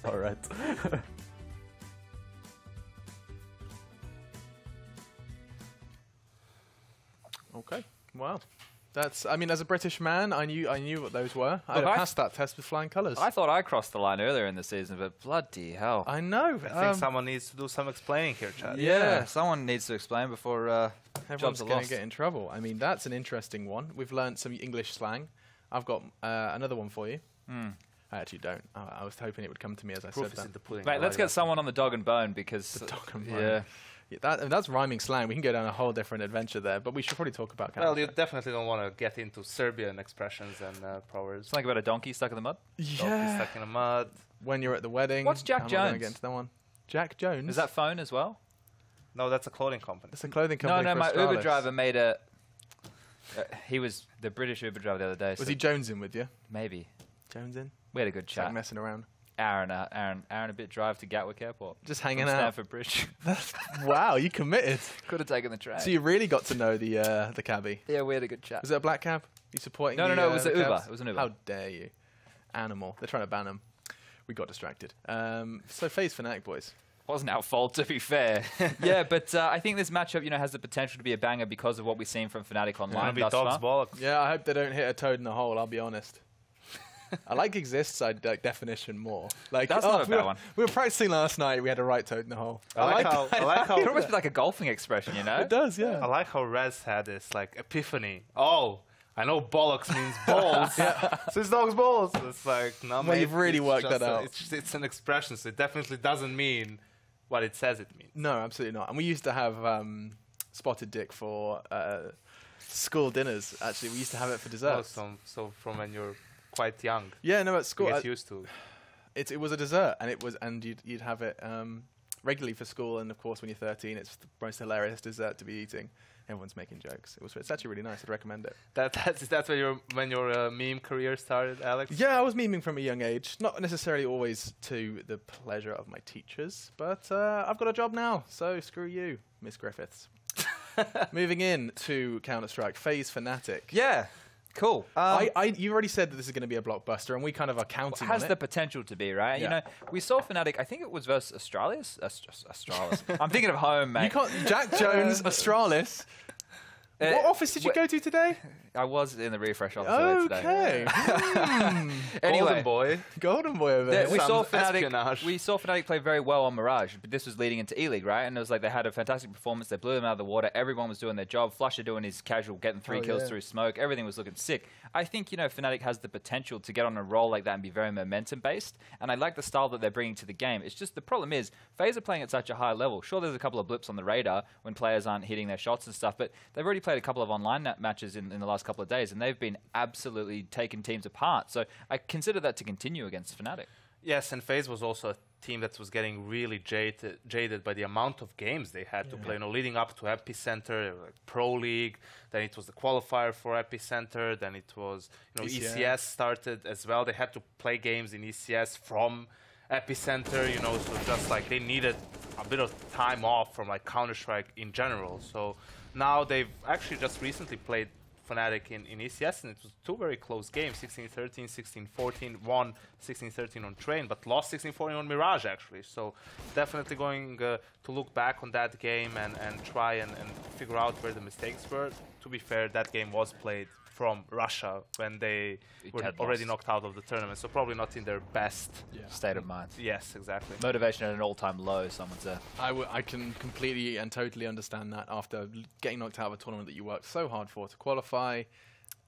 forehead. Okay, wow. That's, I mean, as a British man, I knew what those were. I passed that test with flying colours. I thought I crossed the line earlier in the season, but bloody hell. I know. I think someone needs to do some explaining here, Chad. Yeah, someone needs to explain before everyone's going to get in trouble. I mean, that's an interesting one. We've learned some English slang. I've got another one for you. I actually don't. I was hoping it would come to me as I said that. Mate, let's get someone on the dog and bone because... The dog and bone. Yeah, that's rhyming slang. We can go down a whole different adventure there, but we should probably talk about Well, you definitely don't want to get into Serbian expressions and proverbs. Something about a donkey stuck in the mud? Yeah. Donkey stuck in the mud. When you're at the wedding. What's Jack Jones? Get into that one. Jack Jones? Is that phone as well? No, that's a clothing company. It's a clothing company. No, for my Australis. Uber driver made a... he was the British Uber driver the other day. Was he Jonesing with you? Maybe. Jonesing? We had a good chat. Like messing around. Hour and a bit drive to Gatwick Airport. Just hanging out. Stamford Bridge. Wow, you committed. Could have taken the train. So you really got to know the cabbie. Yeah, we had a good chat. Was it a black cab? You supporting? No, it was an Uber. cabs? It was an Uber. How dare you? Animal. They're trying to ban him. We got distracted. So FaZe Fnatic, boys. Wasn't our fault, to be fair. Yeah, but I think this matchup, has the potential to be a banger because of what we've seen from Fnatic online thus far. Bollocks. Yeah, I hope they don't hit a toad in the hole. I'll be honest. I like exists definition more. Like that's not a bad one. We were practicing last night. We had a right toad in the hole. I like how it almost be like a golfing expression, It does, yeah. I like how Rez had this like epiphany. Oh, I know bollocks means balls. So it's dog's balls. It's like no. Well, you've really worked that out. It's an expression, so it definitely doesn't mean what it says it means. No, absolutely not. And we used to have spotted dick for school dinners. Actually, we used to have it for dessert. Oh, so from when you're quite young. Yeah, no, at school. You get used to it. It was a dessert, and you'd have it regularly for school. And of course, when you're 13, it's the most hilarious dessert to be eating. Everyone's making jokes. It's actually really nice. I'd recommend it. That's when your meme career started, Alex? Yeah, I was memeing from a young age. Not necessarily always to the pleasure of my teachers, but I've got a job now, so screw you, Miss Griffiths. Moving in to Counter-Strike, FaZe Fnatic. Yeah. Cool. You already said that this is going to be a blockbuster, and we kind of are counting on it. Has the potential to be, right? Yeah. We saw Fnatic, I think it was versus Australis. Australis. I'm thinking of home, mate. You can't, Jack Jones, Australis. What office did you go to today? I was in the refresh office today. Okay. Anyway, Golden boy over there. We saw Fnatic play very well on Mirage, but this was leading into E-League, right? And it was like they had a fantastic performance. They blew them out of the water. Everyone was doing their job. Flusher doing his casual, getting 3 kills through smoke. Everything was looking sick. I think, Fnatic has the potential to get on a roll like that and be very momentum-based. And I like the style that they're bringing to the game. It's just the problem is, FaZe are playing at such a high level. Sure, there's a couple of blips on the radar when players aren't hitting their shots and stuff, but they've already played a couple of online matches in the last couple of days, and they've been absolutely taking teams apart. So I consider that to continue against Fnatic. Yes, and FaZe was also a team that was getting really jaded by the amount of games they had to play. Leading up to Epicenter, like Pro League, then it was the qualifier for Epicenter, then it was ECS started as well. They had to play games in ECS from Epicenter, so just like they needed a bit of time off from like Counter-Strike in general. So now they've actually just recently played Fnatic in ECS, and it was 2 very close games, 16-13, 16-14, won 16-13 on Train, but lost 16-14 on Mirage, actually. So definitely going to look back on that game and try and figure out where the mistakes were. To be fair, that game was played from Russia when they were already knocked out of the tournament, so probably not in their best state of mind. Yes, exactly. Motivation at an all-time low, someone said. I can completely and totally understand that after getting knocked out of a tournament that you worked so hard for to qualify,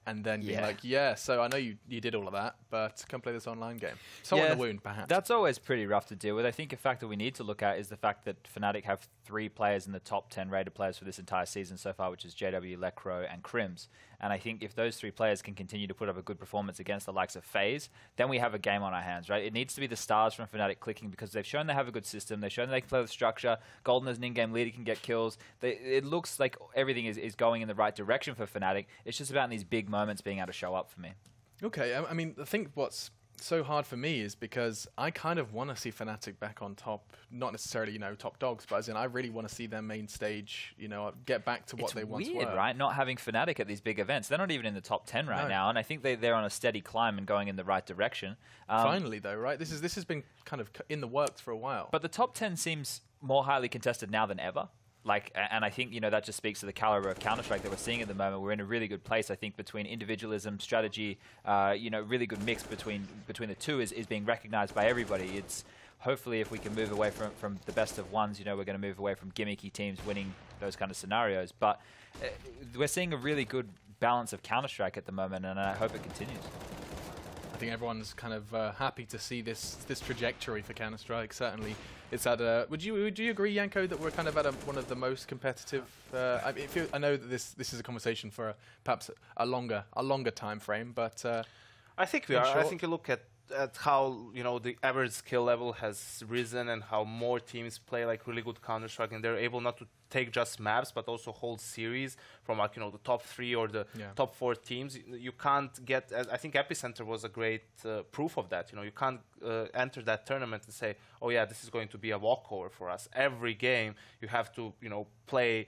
and then being like, so I know you did all of that, but come play this online game. So in the wound, perhaps. That's always pretty rough to deal with. I think a factor we need to look at is the fact that Fnatic have 3 players in the top 10 rated players for this entire season so far, which is JW, Lecro, and Crims. And I think if those 3 players can continue to put up a good performance against the likes of FaZe, then we have a game on our hands, right? It needs to be the stars from Fnatic clicking because they've shown they have a good system. They've shown they can play with structure. Golden as an in-game leader can get kills. It looks like everything is going in the right direction for Fnatic. It's just about in these big moments being able to show up for me. Okay, I mean, I think what's so hard for me is because I kind of want to see Fnatic back on top, not necessarily, you know, top dogs, but as in I really want to see their main stage, you know, get back to what they once were. It's weird, right? Not having Fnatic at these big events. They're not even in the top 10 right now, and I think they're on a steady climb and going in the right direction. Finally, though, right? This has been kind of in the works for a while. But the top 10 seems more highly contested now than ever. Like, and I think, you know, that just speaks to the caliber of Counter-Strike that we're seeing at the moment. We're in a really good place, I think, between individualism, strategy, you know, really good mix between the two is being recognized by everybody. It's hopefully if we can move away from the best of ones, you know, we're going to move away from gimmicky teams winning those kind of scenarios. But we're seeing a really good balance of Counter-Strike at the moment, and I hope it continues. I think everyone's kind of happy to see this trajectory for Counter-Strike. Certainly, it's at a. Would you agree, Yanko, that we're kind of at one of the most competitive? I know that this is a conversation for perhaps a longer time frame, but I think we are. I think you look at how, you know, the average skill level has risen and how more teams play like really good Counter-Strike, and they're able not to take just maps but also whole series from, like, you know, the top 3 or the top 4 teams. You can't get, I think Epicenter was a great proof of that. You know, you can't enter that tournament and say, oh yeah, this is going to be a walkover for us. Every game you have to, you know, play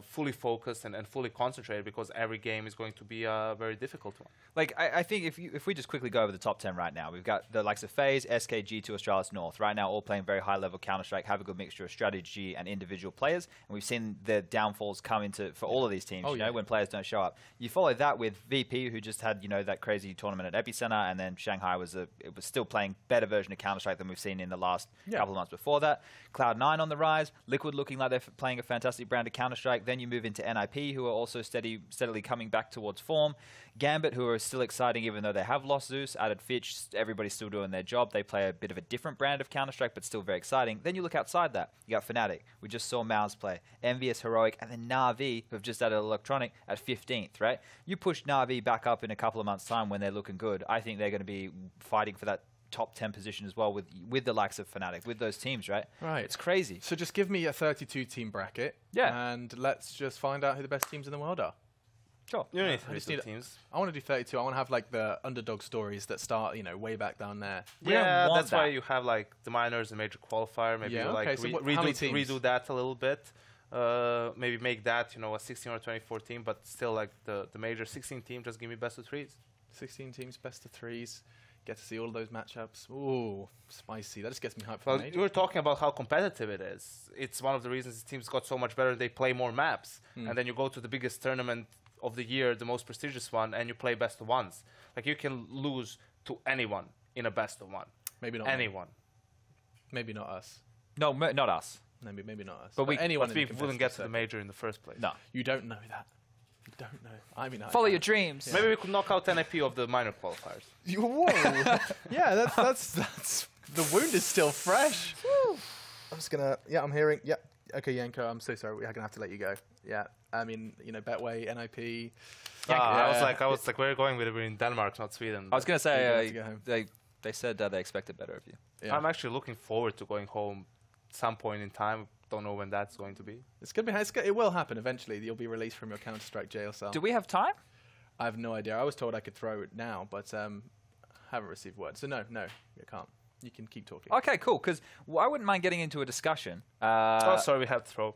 fully focused and fully concentrated, because every game is going to be a very difficult one. Like, I think if we just quickly go over the top 10 right now, we've got the likes of FaZe, SK, G2, Australis North, right now all playing very high-level Counter-Strike, have a good mixture of strategy and individual players, and we've seen the downfalls come for all of these teams, you know, when players don't show up. You follow that with VP, who just had, you know, that crazy tournament at Epicenter, and then Shanghai was still playing better version of Counter-Strike than we've seen in the last couple of months before that. Cloud9 on the rise, Liquid looking like they're playing a fantastic brand of Counter-Strike. Then you move into NIP, who are also steadily coming back towards form. Gambit, who are still exciting even though they have lost Zeus, added Fitch, everybody's still doing their job. They play a bit of a different brand of Counter-Strike, but still very exciting. Then you look outside that. You got Fnatic. We just saw Mouse play. Envious, Heroic, and then Na'Vi, who have just added Electronic at 15th, right? You push Na'Vi back up in a couple of months' time when they're looking good. I think they're going to be fighting for that top 10 position as well with the likes of Fnatic, with those teams, right? Right. It's crazy. So just give me a 32-team bracket, and let's just find out who the best teams in the world are. Sure. You don't need 32 teams. I want to do 32. I want to have like the underdog stories that start, you know, way back down there. Yeah, that's why you have like the minors and major qualifier. Maybe redo that a little bit. Maybe make that, you know, a 16 or 24 team, but still like the major 16 team. Just give me best of 3s. 16 teams, best of 3s. Get to see all of those matchups. Ooh, spicy. That just gets me hyped for you were talking about how competitive it is. It's one of the reasons the teams got so much better. They play more maps. And then you go to the biggest tournament of the year, the most prestigious one, and you play best of ones. Like, you can lose to anyone in a best of one. Maybe not anyone. Maybe not us. No, not us. Maybe not us. But anyone wouldn't get to the major in the first place. No. You don't know that. You don't know. I mean, follow your dreams. Yeah. Maybe we could knock out NIP of the minor qualifiers. Whoa. Yeah, that's the wound is still fresh. I'm just gonna. Yeah, I'm hearing. Yeah. Okay, Yanko. I'm so sorry. We're gonna have to let you go. Yeah. I mean, you know, Betway, NIP. I was like, where are you going with it? We're in Denmark, not Sweden. I was gonna say they said that they expected better of you. Yeah. I'm actually looking forward to going home some point in time. Don't know when that's going to be. It's gonna be. It will happen eventually. You'll be released from your Counter-Strike jail cell. Do we have time? I have no idea. I was told I could throw it now, but haven't received word. So no, you can't. You can keep talking. Okay, cool. Because I wouldn't mind getting into a discussion. Sorry, we have to throw.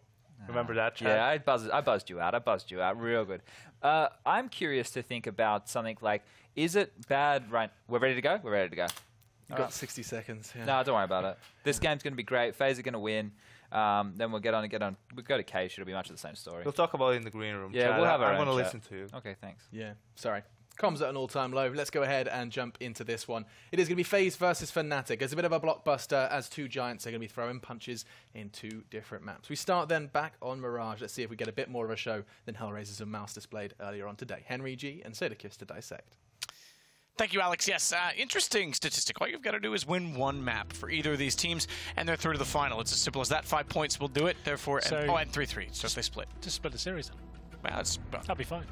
Remember that, Chad? Yeah, I buzzed you out real good. I'm curious to think about something like, is it bad? Right, we're ready to go. You've got 60 seconds. Yeah. No, don't worry about it. This game's going to be great. FaZe are going to win. Then we'll get on. We'll go to Cage. It'll be much of the same story. We'll talk about it in the green room. Yeah, we'll have our own I'm going to chat. listen to you. Okay, thanks. Yeah, sorry. Comms at an all-time low. Let's go ahead and jump into this one. It is going to be FaZe versus Fnatic. It's a bit of a blockbuster as two giants are going to be throwing punches in two different maps. We start then back on Mirage. Let's see if we get a bit more of a show than Hellraisers and Mouse displayed earlier on today. Henry G and Sadakis to dissect. Thank you, Alex. Yes, interesting statistic. All you've got to do is win one map for either of these teams, and they're through to the final. It's as simple as that. 5 points will do it. Therefore, and 3-3. So if they split. Just split the series then. Well, that'll be fine.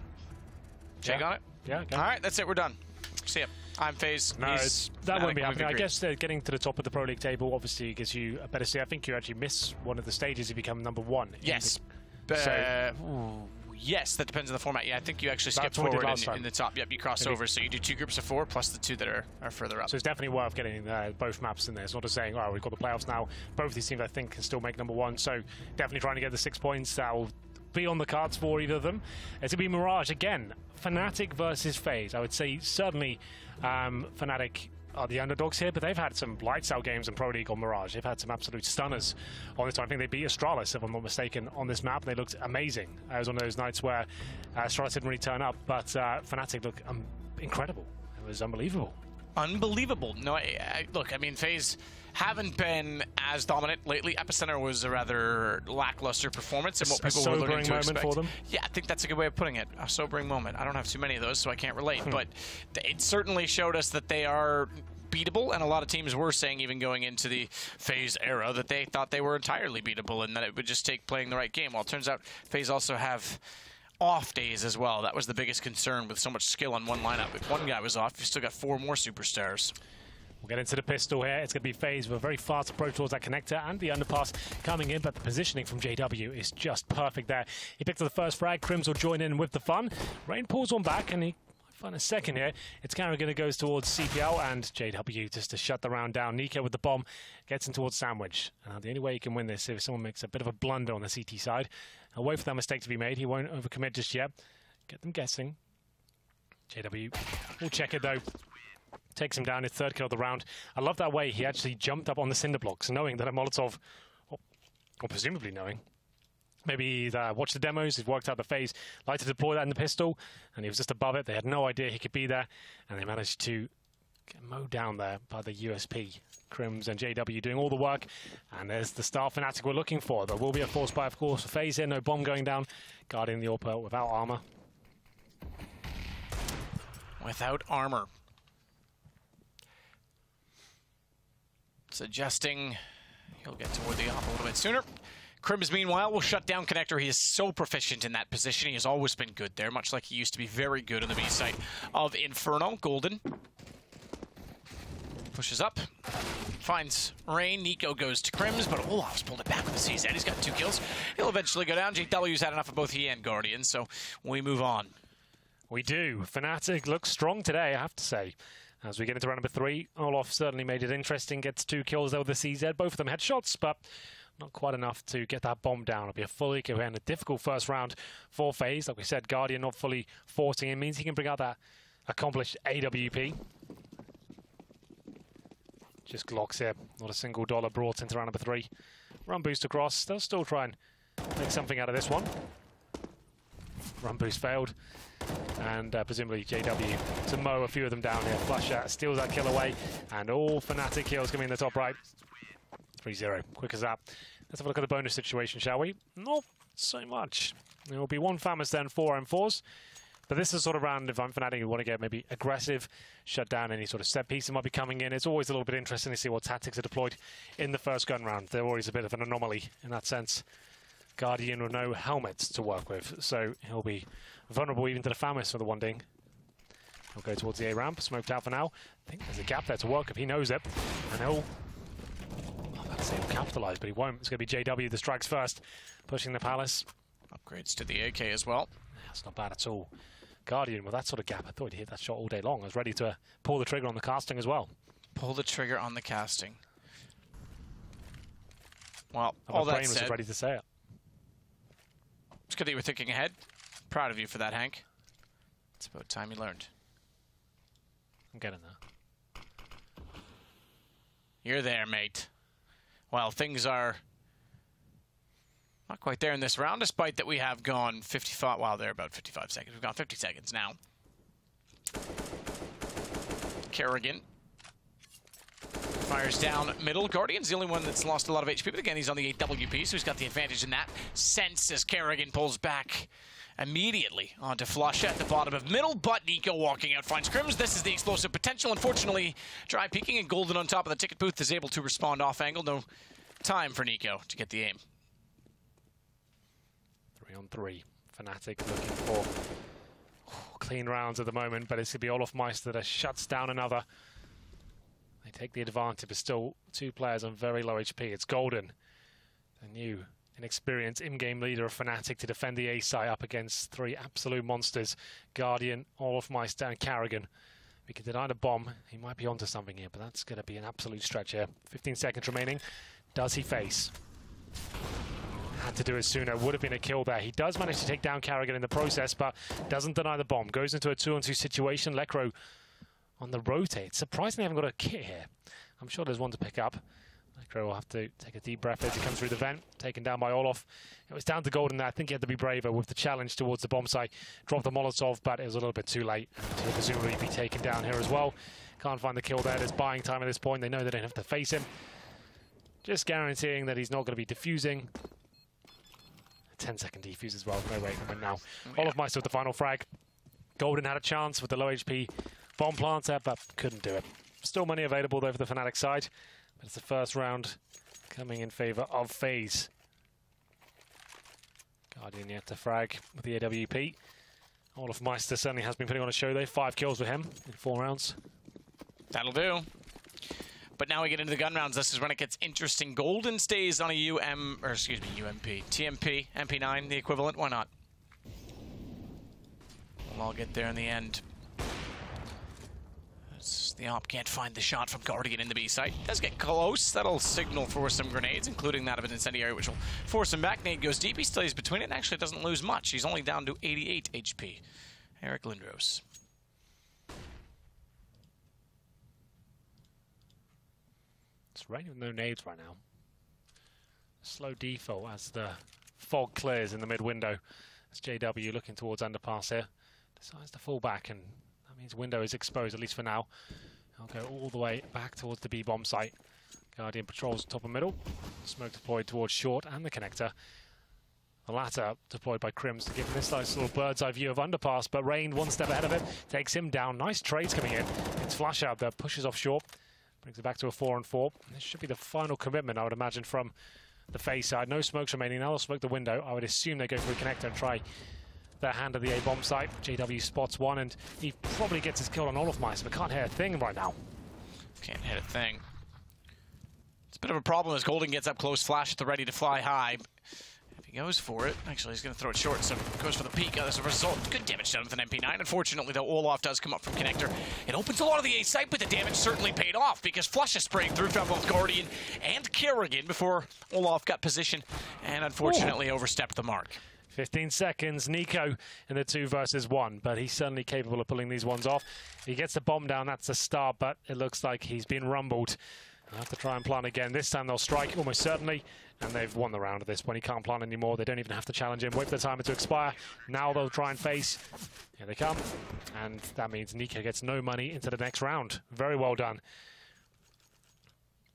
Jake on it? Yeah. Okay. All right, that's it. We're done. See ya. I'm FaZe. No, that won't be happening. I guess getting to the top of the Pro League table obviously gives you a better see. I think you actually miss one of the stages if you become number one. Yes. Yes, that depends on the format. Yeah, I think you actually skip forward in the top. Yep, you cross over. So you do 2 groups of 4 plus the 2 that are further up. So it's definitely worth getting both maps in there. It's not just saying, oh, we've got the playoffs now. Both of these teams, I think, can still make #1. So definitely trying to get the 6 points. That will be on the cards for either of them. It's going to be Mirage again. Fnatic versus FaZe. I would say certainly Fnatic are the underdogs here, but they've had some lights out games in Pro League on Mirage. They've had some absolute stunners on this time. I think they beat Astralis, if I'm not mistaken, on this map. They looked amazing. It was one of those nights where Astralis didn't really turn up, but Fnatic looked incredible. It was unbelievable. Unbelievable. No, look, I mean, FaZe haven't been as dominant lately. Epicenter was a rather lackluster performance, and what people were learning to expect. For them. Yeah, I think that's a good way of putting it. A sobering moment. I don't have too many of those, so I can't relate. But it certainly showed us that they are beatable, and a lot of teams were saying, even going into the FaZe era, that they thought they were entirely beatable and that it would just take playing the right game. Well, it turns out FaZe also have off days as well. That was the biggest concern with so much skill on one lineup. If one guy was off, you still got 4 more superstars. We'll get into the pistol here. It's going to be FaZe with a very fast approach towards that connector and the underpass coming in, but the positioning from JW is just perfect there. He picked up the first frag. Crims will join in with the fun. Rain pulls one back, and he might find a second here. It's Carrigan who goes towards CPL, and JW just to shut the round down. Nico with the bomb gets in towards Sandwich. The only way he can win this is if someone makes a bit of a blunder on the CT side. I'll wait for that mistake to be made. He won't overcommit just yet. Get them guessing. JW will check it, though. Takes him down, his 3rd kill of the round. I love that way he actually jumped up on the cinder blocks, knowing that a Molotov, or presumably knowing. Maybe he's watched the demos, he's worked out the phase, like to deploy that in the pistol, and he was just above it. They had no idea he could be there, and they managed to get mowed down there by the USP. Crims and JW doing all the work, and there's the star Fnatic we're looking for. There will be a force buy, of course, for FaZe here. No bomb going down. Guarding the AWP without armor. Without armor. Suggesting he'll get toward the AWP a little bit sooner. Crims, meanwhile, will shut down connector. He is so proficient in that position. He has always been good there, much like he used to be very good on the B site of Inferno. Golden pushes up, finds Rain. Nico goes to Crims, but Olaf's pulled it back with the CZ. He's got 2 kills. He'll eventually go down. JW's had enough of both he and Guardian, so we move on. We do. Fnatic looks strong today, I have to say. As we get into round number 3, Olaf certainly made it interesting. Gets 2 kills there with the CZ. Both of them had shots, but not quite enough to get that bomb down. It'll be a fully coherent, a difficult first round for FaZe. Like we said, Guardian not fully forcing him means he can bring out that accomplished AWP. Just Glocks here. Not a single dollar brought into round number 3. Run boost across. They'll still try and make something out of this one. Run boost failed. And presumably JW to mow a few of them down here. Flush steals that kill away. And all Fnatic kills coming in the top right. 3-0. Quick as that. Let's have a look at the bonus situation, shall we? Not so much. There will be 1 Famous then, 4 M4s. But this is sort of round if I'm Fnatic, you want to get maybe aggressive, shut down any sort of set piece that might be coming in. It's always a little bit interesting to see what tactics are deployed in the first gun round. They're always a bit of an anomaly in that sense. Guardian with no helmets to work with, so he'll be vulnerable even to the Famous for the one ding. He'll go towards the A ramp, smoked out for now. I think there's a gap there to work if he knows it. And he'll, I'd say he'll capitalise, but he won't. It's going to be JW that strikes first, pushing the Palace. Upgrades to the AK as well. That's not bad at all. Guardian with that sort of gap, I thought he'd hit that shot all day long. I was ready to pull the trigger on the casting as well. Pull the trigger on the casting. Well, and all my that brain said, was ready to say it. It's good that you were thinking ahead. Proud of you for that, Hank. It's about time you learned. I'm getting there. You're there, mate. Well, things are not quite there in this round, despite that we have gone 55. Wow, they're about 55 seconds. We've gone 50 seconds now. Kerrigan fires down middle. Guardian's the only one that's lost a lot of HP, but again, he's on the 8WP, so he's got the advantage in that sense as Kerrigan pulls back immediately onto Flush at the bottom of middle, but Nico walking out finds Crims. This is the explosive potential. Unfortunately, dry peeking, and Golden on top of the ticket booth is able to respond off angle. No time for Nico to get the aim. 3-on-3. Fnatic looking for clean rounds at the moment, but it's going to be Olaf Meister that shuts down another. They take the advantage, but still 2 players on very low HP. It's Golden, the new experienced in-game leader of Fnatic to defend the A site up against 3 absolute monsters, Guardian, Olofmeister and Karrigan. We can deny the bomb. He might be onto something here, but that's going to be an absolute stretch here. 15 seconds remaining. Does he face? Had to do it sooner. Would have been a kill there. He does manage to take down Karrigan in the process, but doesn't deny the bomb. Goes into a 2-on-2 situation. Lekro on the rotate. Surprisingly, they haven't got a kit here. I'm sure there's one to pick up. Lekro will have to take a deep breath as he comes through the vent. Taken down by Olof. It was down to Golden there. I think he had to be braver with the challenge towards the bomb site. Dropped the Molotov, but it was a little bit too late. And he'll presumably be taken down here as well. Can't find the kill there. There's buying time at this point. They know they don't have to face him. Just guaranteeing that he's not going to be defusing. 10-second defuse as well. No way from him now. Olofmeister with the final frag. Golden had a chance with the low HP bomb planter, but couldn't do it. Still money available though for the Fnatic side. But it's the first round coming in favor of FaZe. Guardian yet to frag with the AWP. Olofmeister certainly has been putting on a show though. 5 kills with him in 4 rounds. That'll do. But now we get into the gun rounds. This is when it gets interesting. Golden stays on a TMP, MP9, the equivalent. Why not? We'll all get there in the end. The op can't find the shot from Guardian in the B site. Does get close. That'll signal for some grenades, including that of an incendiary, which will force him back. Nade goes deep. He stays between it and actually doesn't lose much. He's only down to 88 HP. Eric Lindros. It's raining with no nades right now. Slow default as the fog clears in the mid window. As JW looking towards underpass here. Decides to fall back, and that means window is exposed, at least for now. I'll go all the way back towards the B bomb site. Guardian patrols top and middle. Smoke deployed towards short and the connector. The latter deployed by Crims to give him this nice little bird's eye view of underpass, but Rain 1 step ahead of it, takes him down. Nice trades coming in. It's flash out there, pushes off short. Brings it back to a 4-on-4. This should be the final commitment, I would imagine, from the FaZe side. No smokes remaining. Now they'll smoke the window. I would assume they go through a connector and try their hand at the A-bomb site. JW spots one, and he probably gets his kill on Olofmeister, but can't hit a thing right now. Can't hit a thing. It's a bit of a problem as Golden gets up close, flash at the ready to fly high. If he goes for it, actually he's going to throw it short, so goes for the peek. As a result, good damage done with an MP9. Unfortunately, though, Olof does come up from connector. It opens a lot of the A site, but the damage certainly paid off because Flush is spraying through, found both Guardian and Karrigan before Olof got position and unfortunately overstepped the mark. 15 seconds, Nico in the 2 versus 1, but he's certainly capable of pulling these ones off. He gets the bomb down, that's a start, but it looks like he's been rumbled. They'll have to try and plant again. This time they'll strike, almost certainly, and they've won the round at this point. He can't plant anymore. They don't even have to challenge him. Wait for the timer to expire. Now they'll try and face. Here they come, and that means Nico gets no money into the next round. Very well done.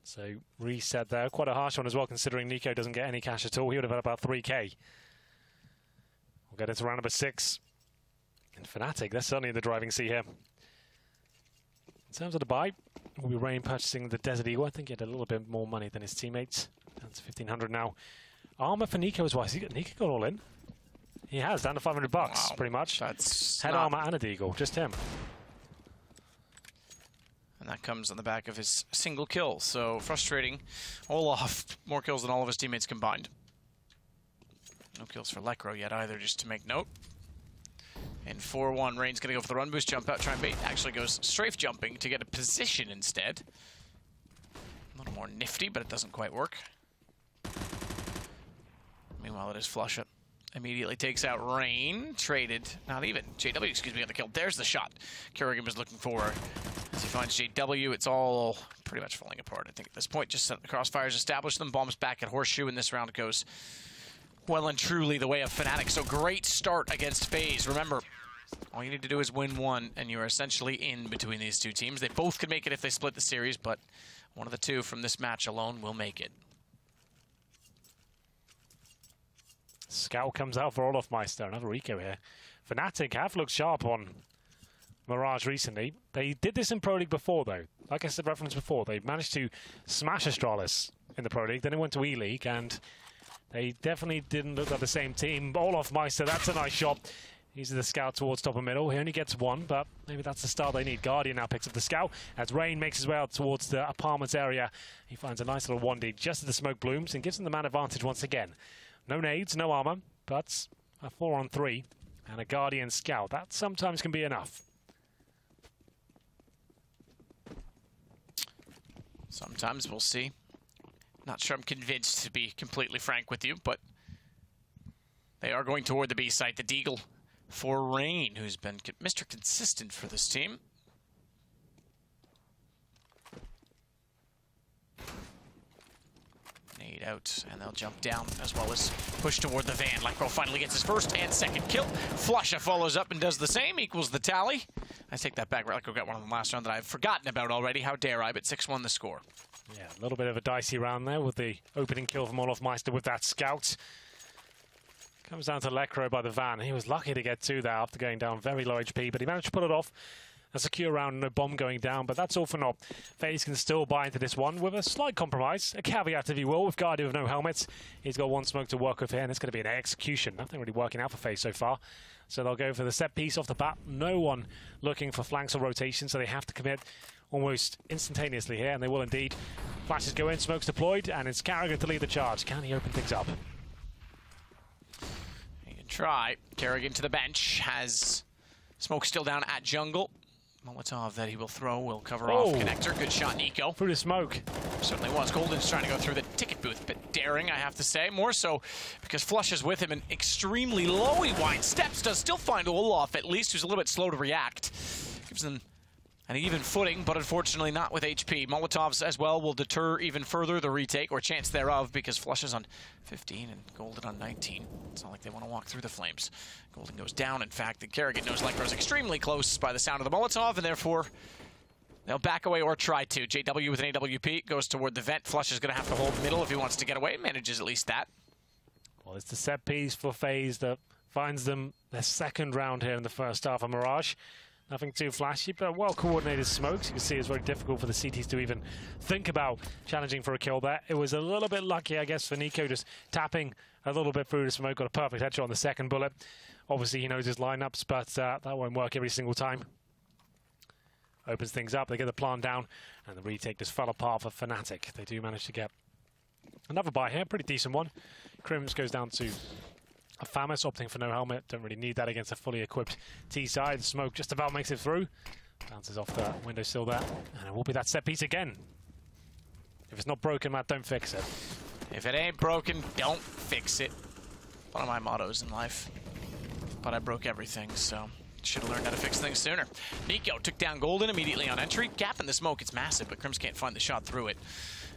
So reset there. Quite a harsh one as well, considering Nico doesn't get any cash at all. He would have had about 3K. We'll get into round number 6. And Fnatic, they're certainly in the driving seat here. In terms of the buy, will be Rain purchasing the Desert Eagle. I think he had a little bit more money than his teammates. Down to 1,500 now. Armor for Nico as well. Has Nico got all in? He has, down to 500 bucks, pretty much. That's head armor and a deagle, just him. And that comes on the back of his single kill. So frustrating. Olof, more kills than all of his teammates combined. No kills for Lekro yet either, just to make note. And 4-1, Rain's going to go for the run boost, jump out, try and bait. Actually goes strafe jumping to get a position instead. A little more nifty, but it doesn't quite work. Meanwhile, it is flush it. Immediately takes out Rain. Traded, not even. JW, excuse me, on the kill. There's the shot Karrigan was looking for. As he finds JW, it's all pretty much falling apart, I think, at this point. Just the crossfires establish them. Bombs back at Horseshoe, and this round goes well and truly the way of Fnatic. So great start against FaZe. Remember, all you need to do is win one, and you're essentially in between these two teams. They both could make it if they split the series, but one of the two from this match alone will make it. Scout comes out for Olofmeister. Another eco here. Fnatic have looked sharp on Mirage recently. They did this in Pro League before, though. Like I said, referenced before, they managed to smash Astralis in the Pro League. Then it went to E-League, and they definitely didn't look like the same team. Olofmeister, that's a nice shot. Uses the scout towards top and middle. He only gets one, but maybe that's the start they need. Guardian now picks up the scout as Rain makes his way out towards the apartments area. He finds a nice little 1D just as the smoke blooms and gives him the man advantage once again. No nades, no armor, but a 4-on-3 and a Guardian Scout. That sometimes can be enough. Sometimes, we'll see. Not sure I'm convinced, to be completely frank with you, but they are going toward the B site. The Deagle for Rain, who's been Mr. Consistent for this team. Nade out, and they'll jump down as well as push toward the van. Lekro finally gets his first and second kill. Flusha follows up and does the same, equals the tally. I take that back. Lekro got one on the last round that I've forgotten about already. How dare I, but 6-1 the score. Yeah, a little bit of a dicey round there with the opening kill from Olofmeister with that Scout. Comes down to Lekro by the van. He was lucky to get to that after going down very low HP, but he managed to pull it off. A secure round, no bomb going down, but that's all for naught. FaZe can still buy into this one with a slight compromise, a caveat if you will, with Guardian with no helmets. He's got one smoke to work with here, and it's going to be an execution. Nothing really working out for FaZe so far. So they'll go for the set piece off the bat. No one looking for flanks or rotation, so they have to commit almost instantaneously here, and they will indeed. Flashes go in, smoke's deployed, and it's Carrigan to lead the charge. Can he open things up? He can try. Carrigan to the bench, has smoke still down at jungle. Molotov that he will throw will cover off Connector. Good shot, Nico. Through the smoke. Certainly was. Golden's trying to go through the ticket booth. Bit daring, I have to say. More so because Flush is with him and extremely low. He winds steps, does still find Olaf at least, who's a little bit slow to react. Gives them an even footing, but unfortunately not with HP. Molotovs as well will deter even further the retake, or chance thereof, because Flush is on 15 and Golden on 19. It's not like they want to walk through the flames. Golden goes down, in fact, and Carrigan knows Lekro's extremely close by the sound of the Molotov, and therefore they'll back away or try to. JW with an AWP goes toward the vent. Flush is going to have to hold middle if he wants to get away. Manages at least that. Well, it's the set piece for FaZe that finds them their second round here in the first half of Mirage. Nothing too flashy, but well-coordinated smokes. You can see it's very difficult for the CTs to even think about challenging for a kill there. It was a little bit lucky, I guess, for Nico, just tapping a little bit through the smoke. Got a perfect headshot on the second bullet. Obviously, he knows his lineups, but that won't work every single time. Opens things up. They get the plant down, and the retake just fell apart for Fnatic. They do manage to get another buy here. Pretty decent one. Crims goes down to a FAMAS, opting for no helmet. Don't really need that against a fully equipped T-side. Smoke just about makes it through. Bounces off the windowsill there. And it will be that set piece again. If it's not broken, Matt, don't fix it. If it ain't broken, don't fix it. One of my mottos in life. But I broke everything, so should have learned how to fix things sooner. Nico took down Golden immediately on entry. Gap in the smoke, it's massive, but Crims can't find the shot through it.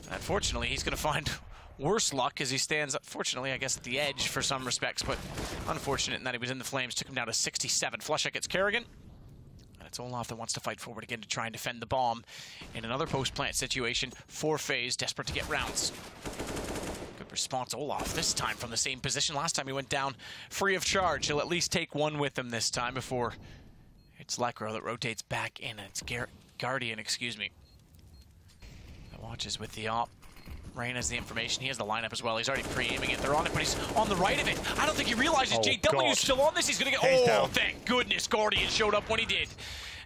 And unfortunately, he's going to find worse luck as he stands, fortunately, I guess, at the edge for some respects, but unfortunate in that he was in the flames. Took him down to 67. Flusha gets Carrigan. And it's Olaf that wants to fight forward again to try and defend the bomb in another post-plant situation for FaZe, desperate to get rounds. Good response, Olaf, this time from the same position. Last time he went down free of charge. He'll at least take one with him this time before it's Lekro that rotates back in. And it's Guardian, excuse me, that watches with the op. Rain has the information. He has the lineup as well. He's already pre-aiming it. They're on it, but he's on the right of it. I don't think he realizes JW's still on this. He's going to get... Oh, thank goodness Guardian showed up when he did.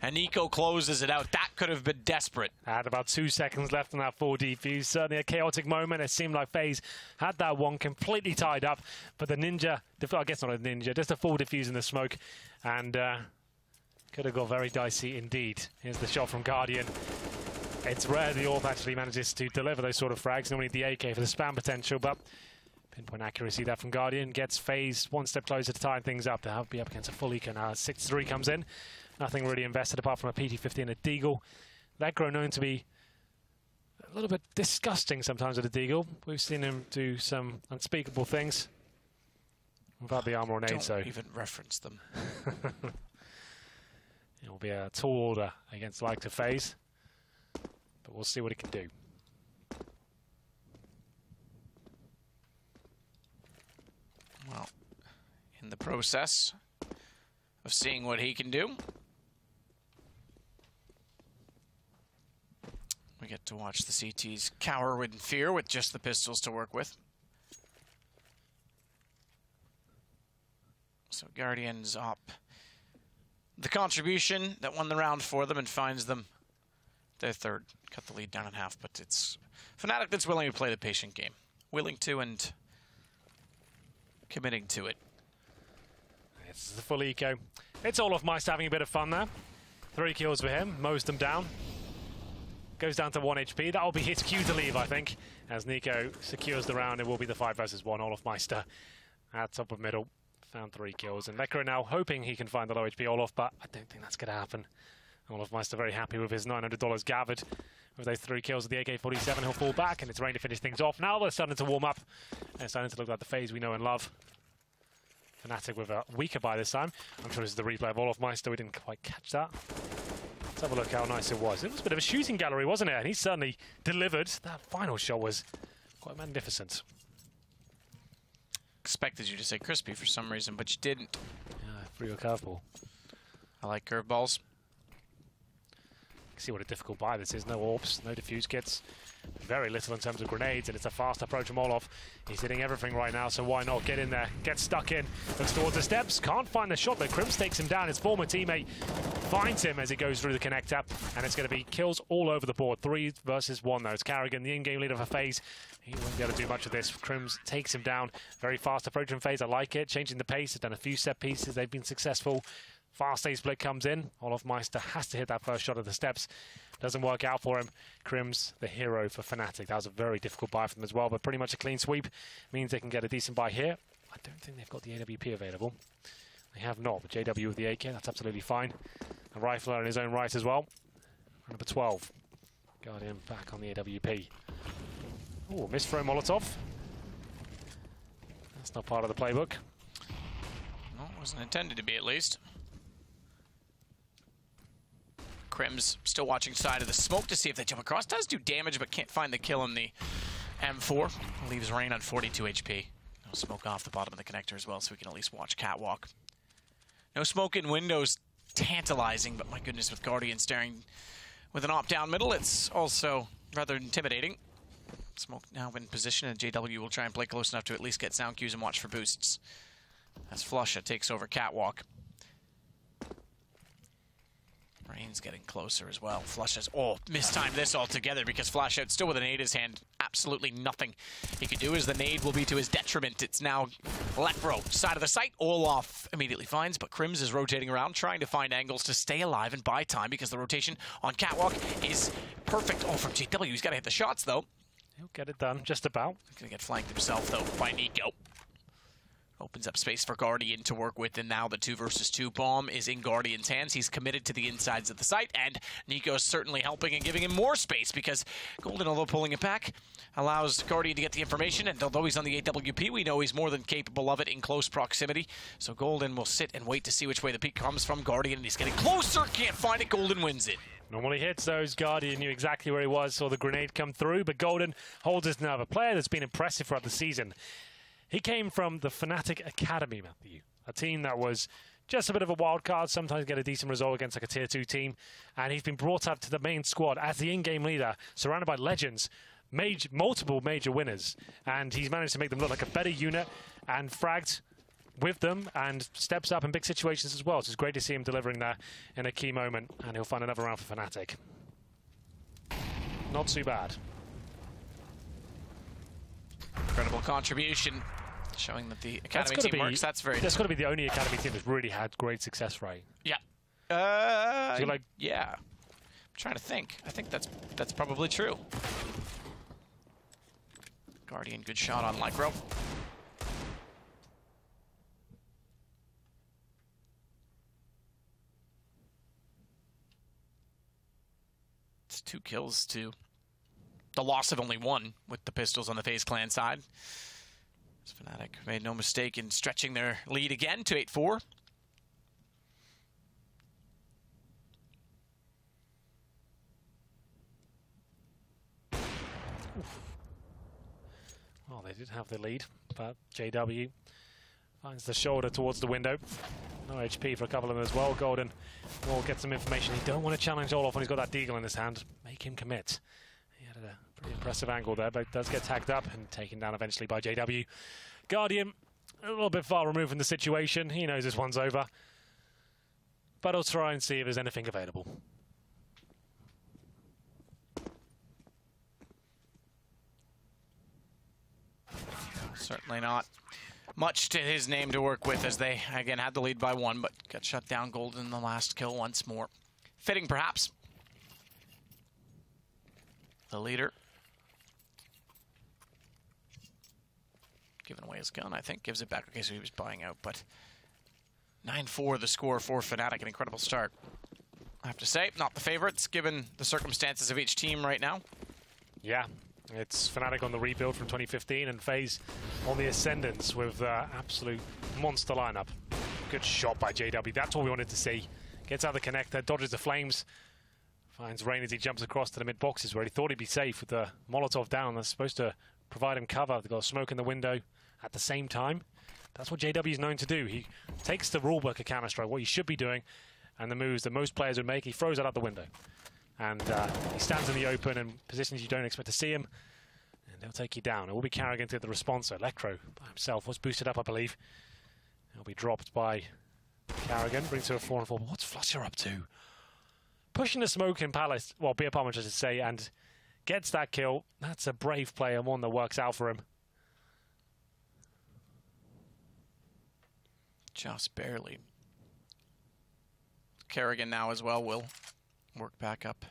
And Nico closes it out. That could have been desperate. Had about 2 seconds left on that 4 defuse. Certainly a chaotic moment. It seemed like FaZe had that one completely tied up. But the Ninja, I guess not a Ninja, just a full defuse in the smoke. And could have got very dicey indeed. Here's the shot from Guardian. It's rare the AWP actually manages to deliver those sort of frags. Normally the AK for the spam potential, but pinpoint accuracy there from Guardian. Gets FaZe one step closer to tying things up. They'll be up against a full eco now. 6-3 comes in. Nothing really invested apart from a PT-50 and a Deagle. Lekro known to be a little bit disgusting sometimes with a Deagle. We've seen him do some unspeakable things without the armor or nade, so... Don't even reference them. It will be a tall order against the likes of FaZe. But we'll see what he can do. Well, in the process of seeing what he can do, we get to watch the CTs cower in fear with just the pistols to work with. So Guardians up the contribution that won the round for them and finds them their third. Cut the lead down in half, but it's Fnatic that's willing to play the patient game. Willing to, and committing to it. It's the full eco. It's olofmeister having a bit of fun there. 3 kills for him, most them down. Goes down to 1 HP. That'll be his cue to leave, I think. As Nico secures the round, it will be the 5 versus 1. olofmeister at top of middle. Found 3 kills. And Lekra now hoping he can find the low HP Olof, but I don't think that's going to happen. olofmeister very happy with his $900 gathered. With those 3 kills with the AK-47, he'll fall back, and it's Rain to finish things off. Now they're starting to warm up. They're starting to look like the FaZe we know and love. Fnatic with a weaker buy this time. I'm sure this is the replay of olofmeister. We didn't quite catch that. Let's have a look how nice it was. It was a bit of a shooting gallery, wasn't it? And he certainly delivered. That final shot was quite magnificent. Expected you to say crispy for some reason, but you didn't. Yeah, for your curveball. I like curveballs. See what a difficult buy this is. No AWPs, no defuse kits, very little in terms of grenades, and it's a fast approach from Olof. He's hitting everything right now, so why not get in there, get stuck in, looks towards the steps, can't find the shot, but Crims takes him down. His former teammate finds him as he goes through the connector, and it's going to be kills all over the board. 3 versus 1 though. It's Carrigan, the in-game leader for FaZe. He won't be able to do much of this. Crims takes him down. Very fast approach from FaZe. I like it. Changing the pace. Has done a few set pieces. They've been successful. Fast A split comes in. olofmeister has to hit that first shot of the steps. Doesn't work out for him. Crims, the hero for Fnatic. That was a very difficult buy for them as well, but pretty much a clean sweep. Means they can get a decent buy here. I don't think they've got the AWP available. They have not, but JW with the AK, that's absolutely fine. A rifler in his own right as well. Number 12. Guardian back on the AWP. Oh, misthrow Molotov. That's not part of the playbook. No, it wasn't intended to be at least. Crims still watching side of the smoke to see if they jump across. Does do damage, but can't find the kill in the M4. Leaves Rain on 42 HP. No smoke off the bottom of the connector as well, so we can at least watch Catwalk. No smoke in windows. Tantalizing, but my goodness, with Guardian staring with an op down middle, it's also rather intimidating. Smoke now in position, and JW will try and play close enough to at least get sound cues and watch for boosts. As Flusha takes over Catwalk. Rain's getting closer as well. Flusha's, mistimed this altogether because Flash out still with a nade in his hand. Absolutely nothing he can do as the nade will be to his detriment. It's now Lepro, side of the site. Olof immediately finds, but Crims is rotating around, trying to find angles to stay alive and buy time because the rotation on Catwalk is perfect. Oh, from JW, he's got to hit the shots though. He'll get it done, just about. He's going to get flanked himself though by Nico. Opens up space for Guardian to work with, and now the 2 versus 2 bomb is in Guardian's hands. He's committed to the insides of the site, and Nico's certainly helping and giving him more space because Golden, although pulling it back, allows Guardian to get the information, and although he's on the AWP, we know he's more than capable of it in close proximity. So Golden will sit and wait to see which way the peek comes from Guardian, and he's getting closer, can't find it, Golden wins it. Normally hits those. Guardian knew exactly where he was, saw the grenade come through, but Golden holds his nerve. A player that's been impressive throughout the season. He came from the Fnatic Academy, Matthew, a team that was just a bit of a wild card, sometimes get a decent result against like a tier 2 team, and he's been brought up to the main squad as the in-game leader, surrounded by legends, multiple major winners, and he's managed to make them look like a better unit and fragged with them and steps up in big situations as well. So it's great to see him delivering that in a key moment, and he'll find another round for Fnatic. Not too bad. Incredible contribution, showing that the Academy team works. That's got to be the only Academy team that's really had great success rate. Yeah. Yeah. I'm trying to think. I think that's probably true. Guardian, good shot on Lycro. It's 2 kills to the loss of only 1 with the pistols on the FaZe clan side. Fnatic made no mistake in stretching their lead again to 8-4. Well, they did have the lead, but JW finds the shoulder towards the window. No HP for a couple of them as well. Golden will get some information. You don't want to challenge Olof when he's got that deagle in his hand. Make him commit. He had a pretty impressive angle there, but does get tagged up and taken down eventually by JW. Guardian, a little bit far removed from the situation. He knows this one's over. But I'll try and see if there's anything available. Certainly not. much to his name to work with as they, again, had the lead by 1, but got shut down golden in the last kill once more. Fitting, perhaps. The leader. Giving away his gun, I think. Gives it back. Okay, so he was buying out, but 9-4 the score for Fnatic. An incredible start, I have to say. Not the favorites, given the circumstances of each team right now. Yeah, it's Fnatic on the rebuild from 2015 and FaZe on the ascendance with absolute monster lineup. Good shot by JW. That's what we wanted to see. Gets out the connector, dodges the flames, finds Rain as he jumps across to the mid boxes where he thought he'd be safe with the Molotov down. That's supposed to provide him cover. They've got a smoke in the window at the same time. That's what JW is known to do. He takes the rulebook of Counter-Strike, what he should be doing, and the moves that most players would make, he throws it out the window. And he stands in the open in positions you don't expect to see him, and he'll take you down. It will be Carrigan to the response. Electro by himself was boosted up, I believe. He'll be dropped by Carrigan, brings to a 4-4. What's Flusher up to? Pushing the smoke in Palace, well, B apartment, I should say, and gets that kill. That's a brave play and one that works out for him. Just barely. Carrigan now as well will work back up.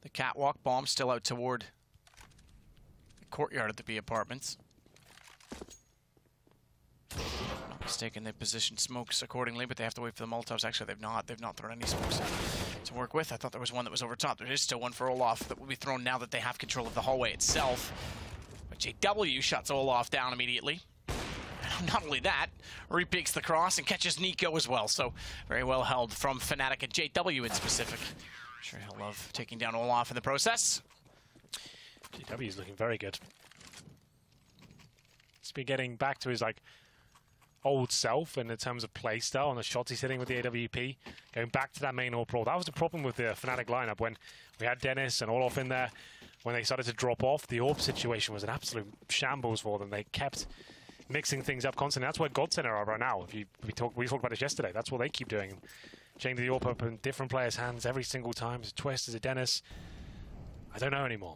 The catwalk bomb still out toward the courtyard of the B apartments. If I'm not mistaken, they've positioned smokes accordingly, but they have to wait for the Molotovs. Actually, they've not. They've not thrown any smokes to work with. I thought there was one that was over top. There is still one for Olaf that will be thrown now that they have control of the hallway itself. But JW shuts Olaf down immediately. Not only that, repeaks the cross and catches Nico as well. So very well held from Fnatic and JW in specific. I'm sure he'll love taking down Olaf in the process. JW is looking very good. He's been getting back to his old self in terms of play style and the shots he's hitting with the AWP. Going back to that main AWP role. That was the problem with the Fnatic lineup when we had Dennis and Olaf in there. When they started to drop off, the AWP situation was an absolute shambles for them. They kept mixing things up constantly. That's where God Center are right now. We talked about this yesterday. That's what they keep doing. Changing the AWP up in different players' hands every single time. Is it Twist? Is it Dennis? I don't know anymore.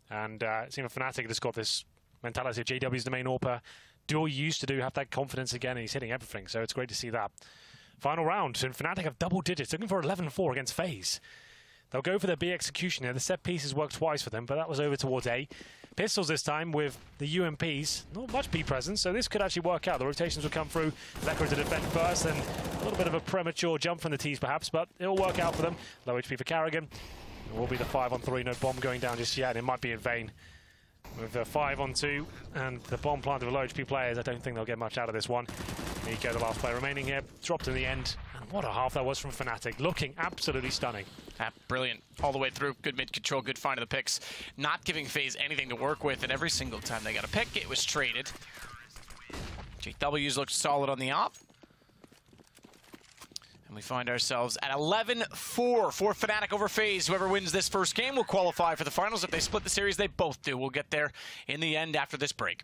And it seems Fnatic has got this mentality of JW's the main AWPer. Do what you used to do, have that confidence again, and he's hitting everything. So it's great to see that. Final round, and Fnatic have double digits, looking for 11-4 against FaZe. They'll go for their B execution here. The set pieces worked twice for them, but that was over towards A. Pistols this time with the UMPs. Not much B presence, so this could actually work out. The rotations will come through. Lekra to defend first, and a little bit of a premature jump from the T's perhaps, but it'll work out for them. Low HP for Carrigan. It will be the 5-on-3. No bomb going down just yet, and it might be in vain. With the 5-on-2 and the bomb planted with low HP players, I don't think they'll get much out of this one. Nico, the last player remaining here, dropped in the end. And what a half that was from Fnatic. Looking absolutely stunning. Brilliant. All the way through. Good mid control, good find of the picks. Not giving FaZe anything to work with, and every single time they got a pick, it was traded. JW's looked solid on the op. And we find ourselves at 11-4 for Fnatic over FaZe. Whoever wins this first game will qualify for the finals. If they split the series, they both do. We'll get there in the end after this break.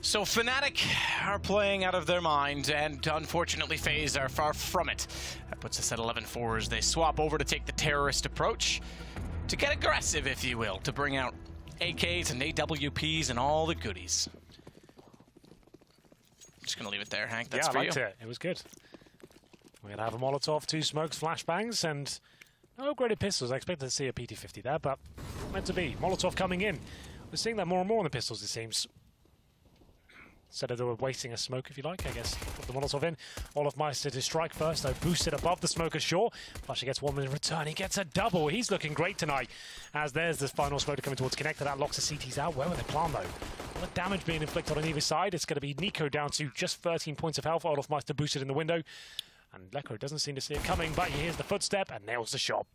So Fnatic are playing out of their mind, and unfortunately FaZe are far from it. That puts us at 11-4 as they swap over to take the terrorist approach, to get aggressive, if you will, to bring out AKs and AWPs and all the goodies. Just going to leave it there, Hank. That's for you. Yeah, I liked it. It was good. We're going to have a Molotov, 2 smokes, flashbangs, and no upgraded pistols. I expected to see a PT-50 there, but not meant to be. Molotov coming in. We're seeing that more and more in the pistols, it seems. Instead of they were wasting a smoke, if you like, I guess. Put the Molotov in. Olaf Meister to strike first, though. Boosted above the smoker, sure. Flasher gets 1 minute return. He gets a double. He's looking great tonight. As there's the final smoker coming towards Connector. That locks the CTs out. Where will they plant, though? All the damage being inflicted on either side. It's going to be Nico down to just 13 points of health. Olaf Meister boosted in the window. And Lecro doesn't seem to see it coming, but he hears the footstep and nails the shot.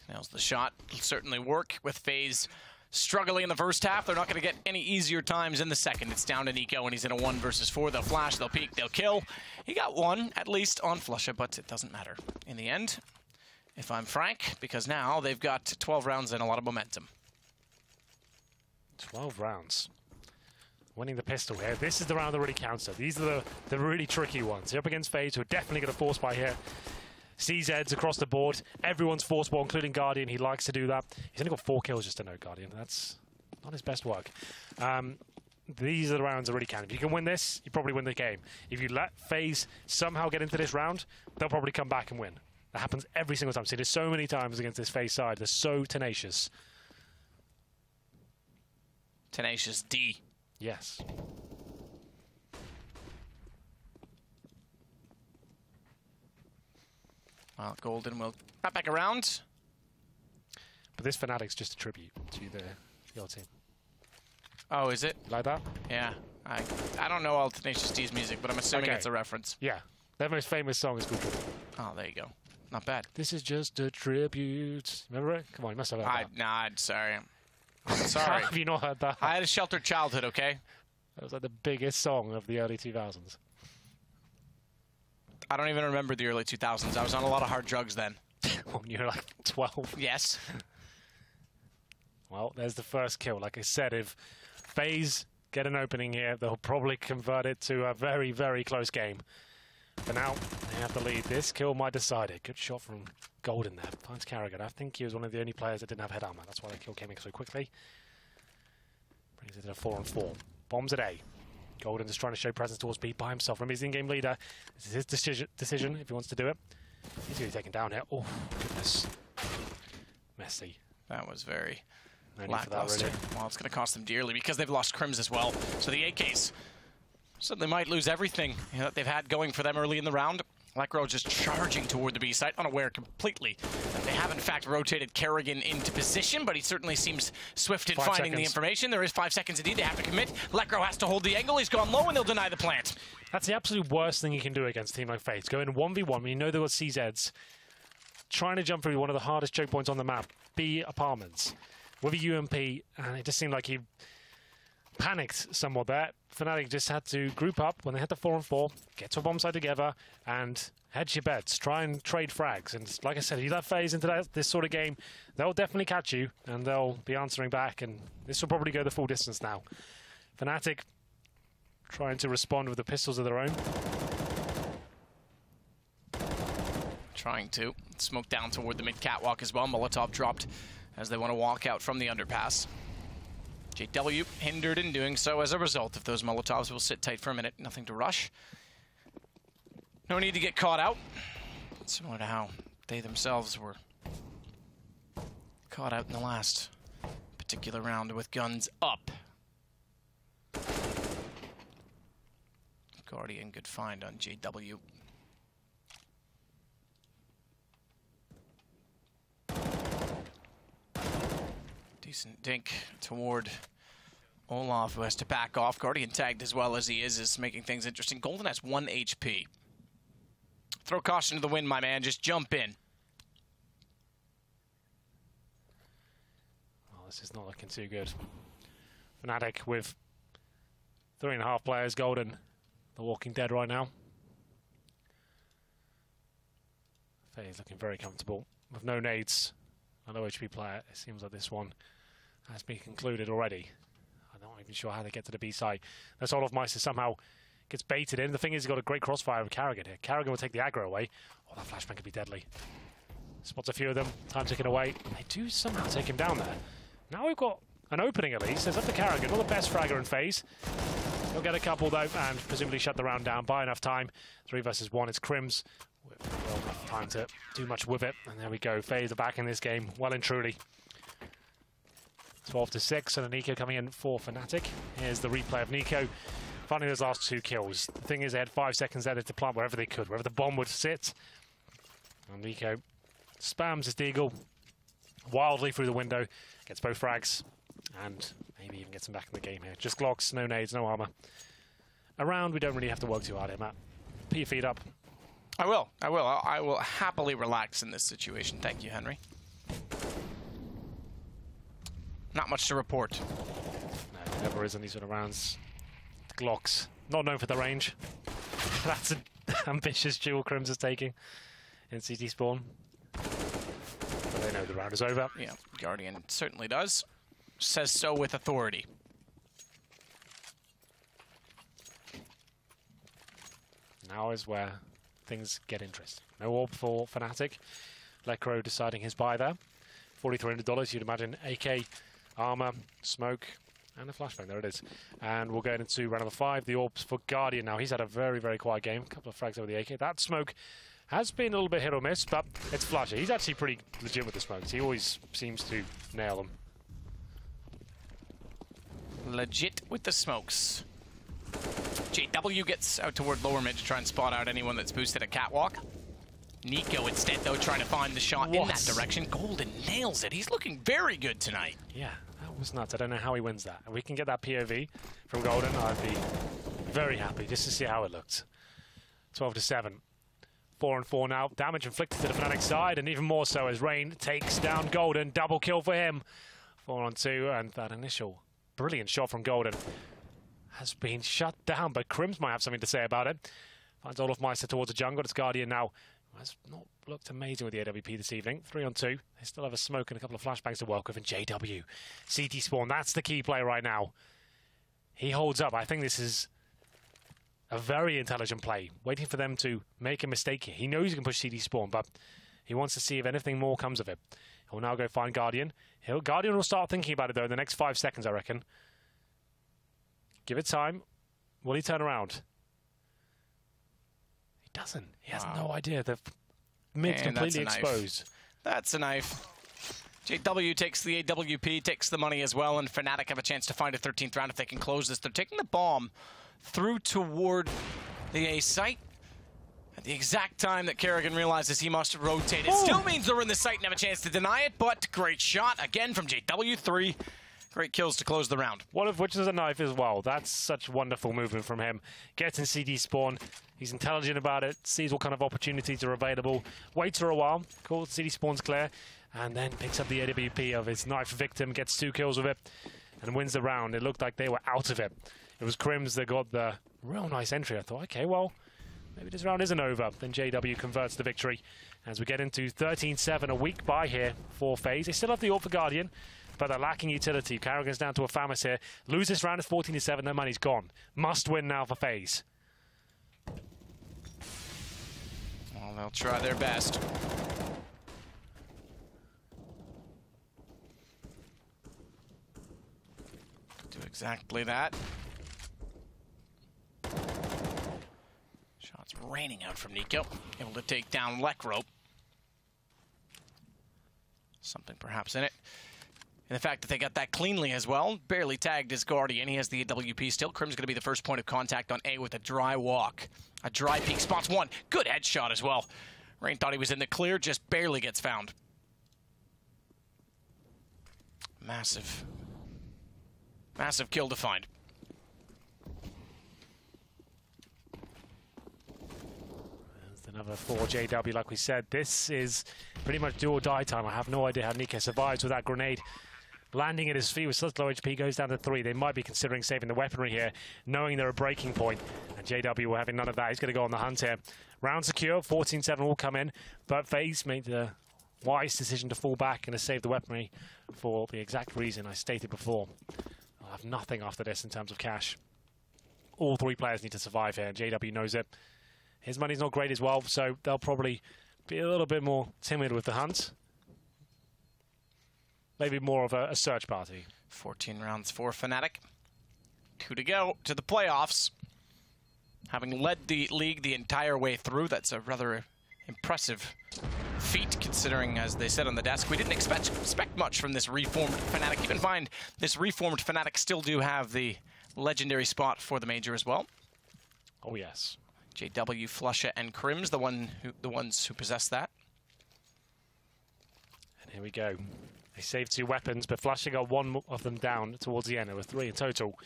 Nails the shot. It'll certainly work with FaZe struggling in the first half. They're not going to get any easier times in the second. It's down to Nico, and he's in a 1 versus 4. They'll flash, they'll peek, they'll kill. He got 1, at least, on Flusha, but it doesn't matter in the end, if I'm frank, because now they've got 12 rounds and a lot of momentum. 12 rounds. Winning the pistol here. This is the round that really counts. So these are the really tricky ones. You're up against FaZe, who are definitely going to force by here. CZs across the board. Everyone's force ball, including Guardian. He likes to do that. He's only got 4 kills, just to note, Guardian. That's not his best work. These are the rounds that really count. If you can win this, you probably win the game. If you let FaZe somehow get into this round, they'll probably come back and win. That happens every single time. I've seen it so many times against this FaZe side. They're so tenacious. Tenacious D. Yes. Well, Golden will wrap back around. But this Fnatic's just a tribute to the old team. Oh, is it? Like that? Yeah. I don't know all Tenacious D's music, but I'm assuming it's a reference. Yeah. Their most famous song is called Tribute. Oh, there you go. Not bad. This is just a tribute. Remember it? Come on, you must have heard that. Nah, sorry. I'm sorry. Have you not heard that? I had a sheltered childhood, okay? That was like the biggest song of the early 2000s. I don't even remember the early 2000s. I was on a lot of hard drugs then. When you were like 12. Yes. Well, there's the first kill. Like I said, if FaZe get an opening here, they'll probably convert it to a very, very close game. For now, they have the lead. This kill might decide it. Good shot from Golden there. Finds Carragher. I think he was one of the only players that didn't have head armor. That's why the kill came in so quickly. Brings it to a 4-on-4. Bombs at A. Golden is trying to show presence towards B by himself. Remember, he's the in-game leader. This is his decision if he wants to do it. He's going to be taken down here. Oh, goodness. Messy. That was very lackluster. Really. Well, it's going to cost them dearly because they've lost Crims as well. So the AKs suddenly might lose everything that they've had going for them early in the round. Lecro just charging toward the B site, unaware completely that they have in fact rotated Kerrigan into position, but he certainly seems swift in finding the information. There is 5 seconds indeed. They have to commit. Lecro has to hold the angle. He's gone low, and they'll deny the plant. That's the absolute worst thing you can do against a team like FaZe. Go in 1v1 when you know they've got CZs. Trying to jump through one of the hardest choke points on the map. B apartments. With a UMP, and it just seemed like he panicked somewhat there. Fnatic just had to group up when they had the 4-on-4, get to a bomb site together, and hedge your bets. Try and trade frags. And like I said, if you let FaZe into this sort of game, they'll definitely catch you, and they'll be answering back, and this will probably go the full distance now. Fnatic trying to respond with the pistols of their own. Trying to smoke down toward the mid-catwalk as well. Molotov dropped as they want to walk out from the underpass. JW hindered in doing so as a result of those Molotovs. Will sit tight for a minute. Nothing to rush. No need to get caught out. Similar to how they themselves were caught out in the last particular round with guns up. Guardian, good find on JW. Decent dink toward Olaf, who has to back off. Guardian tagged as well as he is making things interesting. Golden has 1 HP. Throw caution to the wind, my man. Just jump in. Well, this is not looking too good. Fnatic with 3.5 players. Golden, The Walking Dead right now. FaZe looking very comfortable with no nades. A low HP player. It seems like this one has been concluded already. I'm not even sure how they get to the B side. That's all of Meister somehow gets baited in. The thing is, he's got a great crossfire of Karrigan here. Karrigan will take the aggro away. Oh, that flashbang could be deadly. Spots a few of them. Time ticking away. They do somehow take him down there. Now we've got an opening at least. It's up to Karrigan. Not the best fragger in FaZe. He'll get a couple though, and presumably shut the round down by enough time. 3 versus 1. It's Crims. Well enough time to do much with it. And there we go. FaZe are back in this game, well and truly. 12-6, and Nico coming in for Fnatic. Here's the replay of Nico finding those last 2 kills. The thing is, they had 5 seconds added to plant wherever they could, wherever the bomb would sit. And Nico spams his deagle wildly through the window, gets both frags, and maybe even gets him back in the game here. Just Glocks, no nades, no armor. Around, we don't really have to work too hard here, Matt. Put your feet up. I will. I will happily relax in this situation. Thank you, Henry. Not much to report. No, never is in these sort of rounds. Glocks, not known for the range. That's an ambitious duel Crims is taking in CT spawn. But they know the round is over. Yeah, Guardian certainly does. Says so with authority. Now is where things get interesting. No orb for Fnatic. Lecro deciding his buy there. $4,300, you'd imagine. AK, armor, smoke, and a flashbang. There it is. And we'll get into round number 5. The orbs for Guardian now. He's had a very, very quiet game. A couple of frags over the AK. That smoke has been a little bit hit or miss, but it's flashy. He's actually pretty legit with the smokes. He always seems to nail them. Legit with the smokes. JW gets out toward lower mid to try and spot out anyone that's boosted a catwalk. Nico instead, though, trying to find the shot in that direction. Golden nails it. He's looking very good tonight. Yeah, that was nuts. I don't know how he wins that. If we can get that POV from Golden, I'd be very happy just to see how it looked. 12-7. 4-4 now. Damage inflicted to the Fnatic side, and even more so as Rain takes down Golden. Double kill for him. 4-on-2, and that initial brilliant shot from Golden has been shut down, but Crims might have something to say about it. Finds Olaf Meister towards the jungle. It's Guardian now. Has not looked amazing with the AWP this evening. 3-on-2. They still have a smoke and a couple of flashbangs to work with. And JW, CT spawn. That's the key play right now. He holds up. I think this is a very intelligent play. Waiting for them to make a mistake here. He knows he can push CT spawn, but he wants to see if anything more comes of it. He'll now go find Guardian. Guardian will start thinking about it, though, in the next 5 seconds, I reckon. Give it time. Will he turn around? He doesn't. He has no idea. The mid's completely exposed. That's a knife. JW takes the AWP, takes the money as well, and Fnatic have a chance to find a 13th round if they can close this. They're taking the bomb through toward the A site. At the exact time that Karrigan realizes he must rotate. It still means they're in the site and have a chance to deny it, but great shot again from JW3. Great kills to close the round. One of which is a knife as well. That's such wonderful movement from him. Gets in CD spawn. He's intelligent about it. Sees what kind of opportunities are available. Waits for a while. Calls CD spawn's clear. And then picks up the AWP of his knife victim. Gets 2 kills with it. And wins the round. It looked like they were out of it. It was Crims that got the real nice entry. I thought, okay, well, maybe this round isn't over. Then JW converts the victory. As we get into 13-7, a weak bye here for FaZe. They still have the ult for Guardian, but they're lacking utility. Karrigan's down to a Famis here. Lose this round, it's 14-7. Their money's gone. Must win now for FaZe. Well, they'll try their best. Do exactly that. Shots raining out from Nico. Able to take down Lecro. Something perhaps in it. And the fact that they got that cleanly as well. Barely tagged his Guardian. He has the AWP still. Crim's going to be the first point of contact on A with a dry walk. A dry peek. Spots one. Good headshot as well. Rain thought he was in the clear. Just barely gets found. Massive. Massive kill to find. Another 4 JW, like we said. This is pretty much do or die time. I have no idea how Nico survives with that grenade landing at his feet with such low HP. Goes down to 3. They might be considering saving the weaponry here, knowing they're a breaking point. And JW will having none of that. He's going to go on the hunt here. Round secure. 14-7 will come in. But FaZe made the wise decision to fall back and to save the weaponry for the exact reason I stated before. They'll have nothing after this in terms of cash. All three players need to survive here. JW knows it. His money's not great as well, so they'll probably be a little bit more timid with the hunt. Maybe more of a search party. 14 rounds for Fnatic. 2 to go to the playoffs. Having led the league the entire way through, that's a rather impressive feat, considering, as they said on the desk, we didn't expect much from this reformed Fnatic. Keep in mind, this reformed Fnatic still do have the legendary spot for the major as well. Oh, yes. JW, Flusha, and Crims, the ones who possess that. And here we go. They saved 2 weapons, but Flusha got 1 of them down towards the end. There were 3 in total.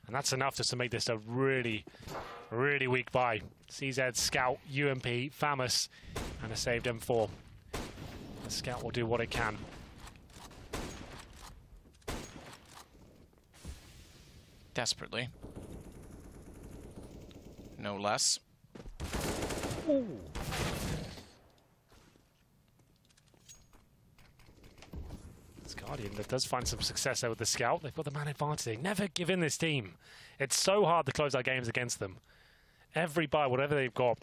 And that's enough just to make this a really, really weak buy. CZ, Scout, UMP, Famous, and a saved M4. The Scout will do what it can. Desperately. No less. Ooh. This Guardian that does find some success there with the Scout. They've got the man advantage. They never give in, this team. It's so hard to close out games against them. Every buy, whatever they've got,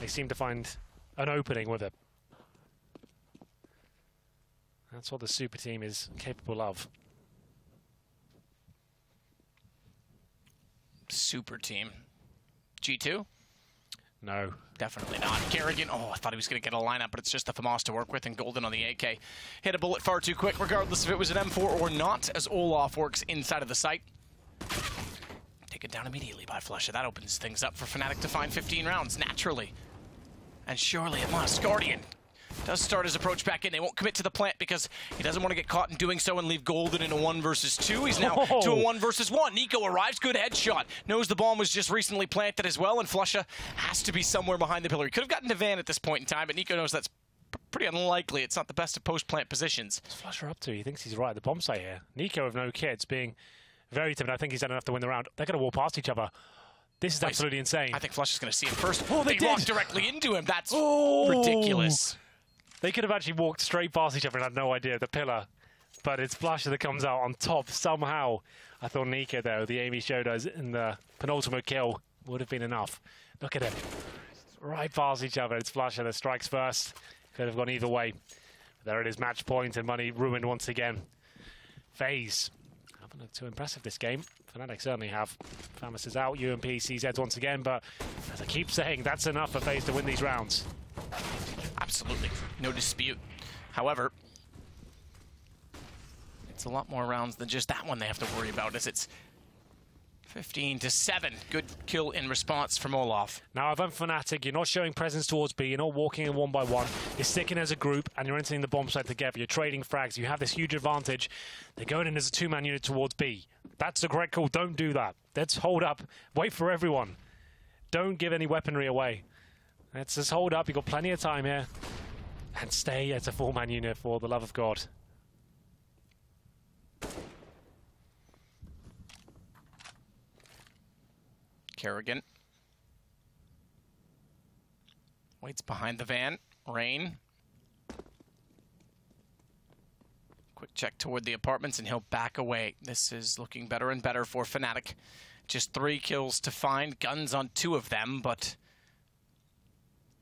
they seem to find an opening with it. That's what the super team is capable of. Super team. G2? No. Definitely not. Kerrigan, oh, I thought he was going to get a lineup, but it's just the FAMAS to work with, and Golden on the AK. Hit a bullet far too quick, regardless if it was an M4 or not, as Olaf works inside of the site. Taken down immediately by Flusha. That opens things up for Fnatic to find 15 rounds, naturally. And surely it must. Guardian does start his approach back in. They won't commit to the plant because he doesn't want to get caught in doing so and leave Golden in a 1 versus 2. He's now to a 1 versus 1. Nico arrives, good headshot. Knows the bomb was just recently planted as well, and Flusha has to be somewhere behind the pillar. He could have gotten to Van at this point in time, but Nico knows that's pretty unlikely. It's not the best of post-plant positions. What's Flusha up to? He thinks he's right at the bomb site here. Nico with no kids being very timid. I think he's done enough to win the round. They're going to walk past each other. This is absolutely insane. I think Flusha's going to see him first. Oh, they walk directly into him. That's ridiculous. They could have actually walked straight past each other and had no idea, the pillar. But it's Flusha that comes out on top somehow. I thought Nico, though, the aim he showed us in the penultimate kill would have been enough. Look at him. Right past each other. It's Flusha that strikes first. Could have gone either way. But there it is, match point, and money ruined once again. FaZe haven't looked too impressive this game. Fnatic certainly have. Famous is out, UMP, CZ's once again, but as I keep saying, that's enough for FaZe to win these rounds. Absolutely, no dispute. However, it's a lot more rounds than just that one they have to worry about, as it's 15-7. Good kill in response from Olaf. Now, if I'm Fnatic, you're not showing presence towards B, you're not walking in 1 by 1, you're sticking as a group, and you're entering the bomb site together. You're trading frags, you have this huge advantage. They're going in as a 2-man unit towards B. That's the correct call. Don't do that. Let's hold up. Wait for everyone. Don't give any weaponry away. Let's just hold up. You've got plenty of time here. And stay as a 4-man unit, for the love of God. Kerrigan waits behind the van. Rain. Quick check toward the apartments, and he'll back away. This is looking better and better for Fnatic. Just 3 kills to find. Guns on 2 of them, but...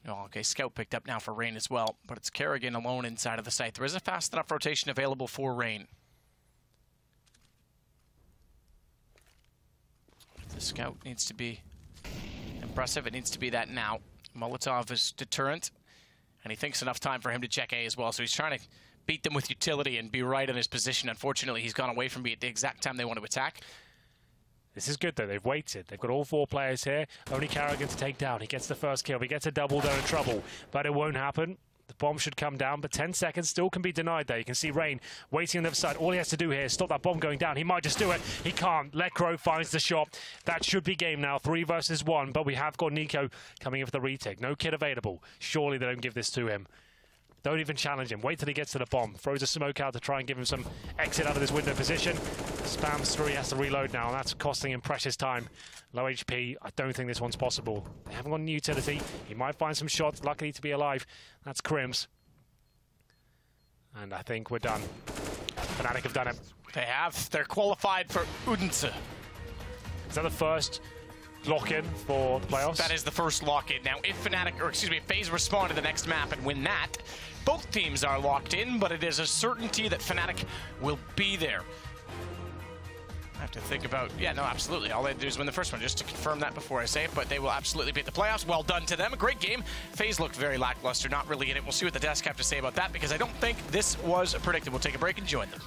Oh, okay, Scout picked up now for Rain as well, but it's Kerrigan alone inside of the site. There is a fast enough rotation available for Rain. The Scout needs to be impressive. It needs to be that now. Molotov is deterrent, and he thinks enough time for him to check A as well, so he's trying to beat them with utility and be right in his position. Unfortunately, he's gone away from B at the exact time they want to attack. This is good, though. They've waited. They've got all 4 players here. Only Kerrigan to take down. He gets the first kill. If he gets a double, they're in trouble. But it won't happen. The bomb should come down, but 10 seconds still can be denied there. You can see Rain waiting on the other side. All he has to do here is stop that bomb going down. He might just do it. He can't. Lekro finds the shot. That should be game now. 3 versus 1, but we have got Nico coming in for the retake. No kid available. Surely they don't give this to him. Don't even challenge him. Wait till he gets to the bomb. Throws a smoke out to try and give him some exit out of this window position. Spams through. He has to reload now, and that's costing him precious time. Low HP. I don't think this one's possible. They haven't got any utility. He might find some shots. Luckily to be alive. That's Crims. And I think we're done. Fnatic have done it. They have. They're qualified for Odense. Is that the first lock-in for the playoffs? That is the first lock-in. Now, if Fnatic, or excuse me, if FaZe respond to the next map and win that, both teams are locked in, but it is a certainty that Fnatic will be there. I have to think about, yeah, no, absolutely. All they do is win the first one, just to confirm that before I say it, but they will absolutely beat the playoffs. Well done to them. A great game. FaZe looked very lackluster, not really in it. We'll see what the desk have to say about that, because I don't think this was predictable. We'll take a break and join them.